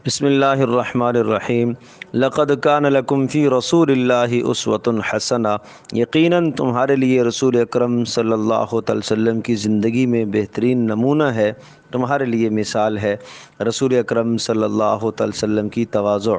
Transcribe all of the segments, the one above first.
بسم اللہ الرحمن الرحیم۔ لقد کان لکم فی رسول اللہ اسوۃ حسنہ، یقیناً تمہارے لیے رسول اکرم صلی اللہ تعالی وسلم کی زندگی میں بہترین نمونہ ہے، تمہارے لیے مثال ہے۔ رسول اکرم صلی اللہ تعالی وسلم کی تواضع،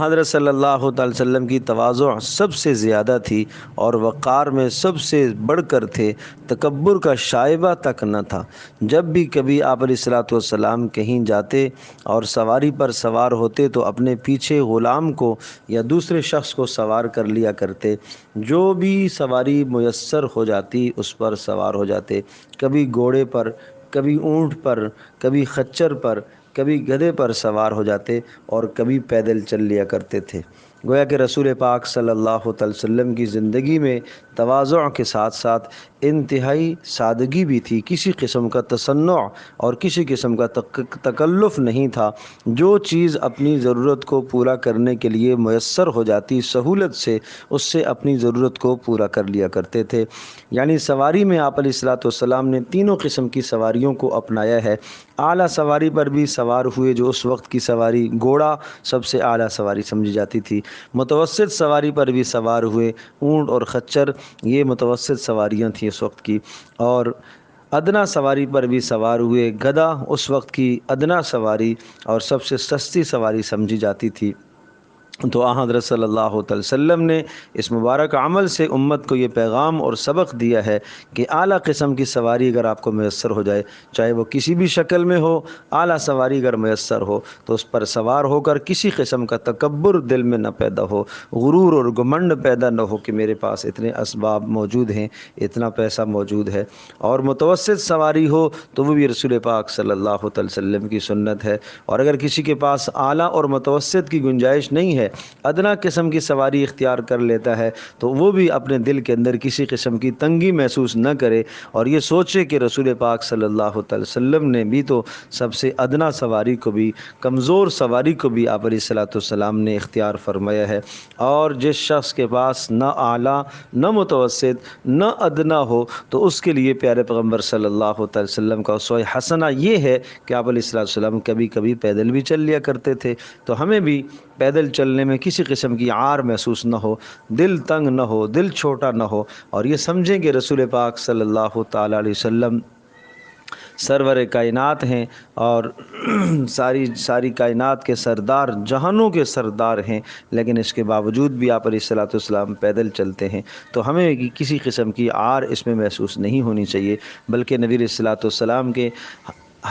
حضرت صلی اللہ تعالی وسلم کی تواضع سب سے زیادہ تھی اور وقار میں سب سے بڑھ کر تھے، تکبر کا شائبہ تک نہ تھا۔ جب بھی کبھی آپ علیہ الصلوۃ والسلام کہیں جاتے اور سواری پر سوار ہوتے تو اپنے پیچھے غلام کو یا دوسرے شخص کو سوار کر لیا کرتے، جو بھی سواری میسر ہو جاتی اس پر سوار ہو جاتے، کبھی گھوڑے پر، کبھی اونٹ پر، کبھی خچر پر، کبھی گدھے پر سوار ہو جاتے اور کبھی پیدل چل لیا کرتے تھے۔ گویا کہ رسول پاک صلی اللہ تعالی وسلم کی زندگی میں تواضع کے ساتھ ساتھ انتہائی سادگی بھی تھی، کسی قسم کا تصنع اور کسی قسم کا تکلف نہیں تھا۔ جو چیز اپنی ضرورت کو پورا کرنے کے لیے میسر ہو جاتی سہولت سے، اس سے اپنی ضرورت کو پورا کر لیا کرتے تھے۔ یعنی سواری میں آپ علیہ الصلوۃ والسلام نے تینوں قسم کی سواریوں کو اپنایا ہے۔ اعلیٰ سواری پر بھی سوار ہوئے، جو اس وقت کی سواری گھوڑا سب سے اعلیٰ سواری سمجھی جاتی تھی۔ متوسط سواری پر بھی سوار ہوئے، اونٹ اور خچر یہ متوسط سواریاں تھیں اس وقت کی، اور ادنا سواری پر بھی سوار ہوئے، گدھا اس وقت کی ادنا سواری اور سب سے سستی سواری سمجھی جاتی تھی۔ تو حضرت صلی اللہ تعالی وسلم نے اس مبارک عمل سے امت کو یہ پیغام اور سبق دیا ہے کہ اعلیٰ قسم کی سواری اگر آپ کو میسر ہو جائے، چاہے وہ کسی بھی شکل میں ہو، اعلیٰ سواری اگر میسر ہو تو اس پر سوار ہو کر کسی قسم کا تکبر دل میں نہ پیدا ہو، غرور اور گھمنڈ پیدا نہ ہو کہ میرے پاس اتنے اسباب موجود ہیں، اتنا پیسہ موجود ہے۔ اور متوسط سواری ہو تو وہ بھی رسول پاک صلی اللہ تعالی وسلم کی سنت ہے۔ اور اگر کسی کے پاس اعلیٰ اور متوسط کی گنجائش نہیں ہے، ادنا قسم کی سواری اختیار کر لیتا ہے، تو وہ بھی اپنے دل کے اندر کسی قسم کی تنگی محسوس نہ کرے اور یہ سوچے کہ رسول پاک صلی اللہ تعالی وسلم نے بھی تو سب سے ادنا سواری کو بھی، کمزور سواری کو بھی آپ علیہ الصلوۃ والسلام نے اختیار فرمایا ہے۔ اور جس شخص کے پاس نہ اعلیٰ نہ متوسط نہ ادنا ہو تو اس کے لیے پیارے پیغمبر صلی اللہ تعالی وسلم کا اسوہ حسنہ یہ ہے کہ آپ علیہ الصلوۃ والسلام کبھی کبھی پیدل بھی چل لیا کرتے تھے۔ تو ہمیں بھی پیدل چلنے میں کسی قسم کی عار محسوس نہ ہو، دل تنگ نہ ہو، دل چھوٹا نہ ہو، اور یہ سمجھیں کہ رسول پاک صلی اللہ تعالی علیہ وسلم سرور کائنات ہیں اور ساری کائنات کے سردار، جہانوں کے سردار ہیں، لیکن اس کے باوجود بھی آپ علیہ الصلوۃ والسلام پیدل چلتے ہیں۔ تو ہمیں کسی قسم کی عار اس میں محسوس نہیں ہونی چاہیے، بلکہ نبی علیہ الصلوۃ والسلام کے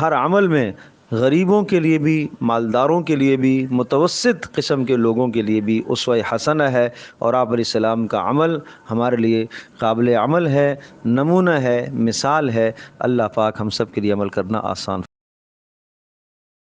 ہر عمل میں غریبوں کے لیے بھی، مالداروں کے لیے بھی، متوسط قسم کے لوگوں کے لیے بھی اسوہ حسنہ ہے، اور آپ علیہ السلام کا عمل ہمارے لیے قابل عمل ہے، نمونہ ہے، مثال ہے۔ اللہ پاک ہم سب کے لیے عمل کرنا آسان